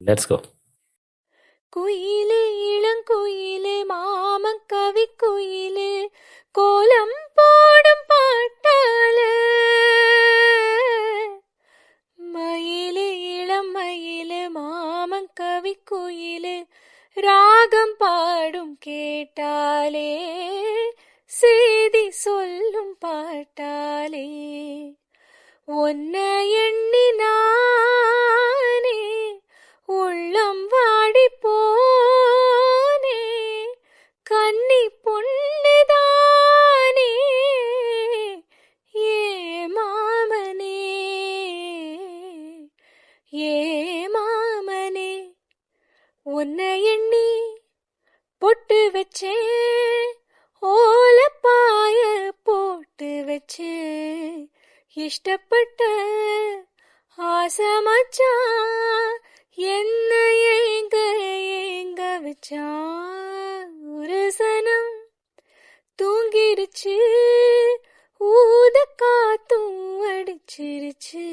Let's go. குயிலே இளங்குயிலே மாமன் கவி குயிலே கோலம் போடும் பாட்டாலே மயிலே இளம் மயிலே மாமன் கவி குயிலே ராகம் பாடும் கேட்டாலே செய்தி சொல்லும் பாட்டாலே ஒன்ன எண்ணினானே உள்ளம் வாடி போனே கன்னி பொண்ணுதானே ஏ மாமனே ஏ மாமனே உன்னை எண்ணி பொட்டு வச்சே ஓலப்பாய போட்டு வச்சே இஷ்டப்பட்ட ஆசை மச்சான் என்ன ஏங்க ஏங்க வச்சான் ஒரு சனம் தூங்கிடுச்சு ஊத காத்தும் அடிச்சிருச்சு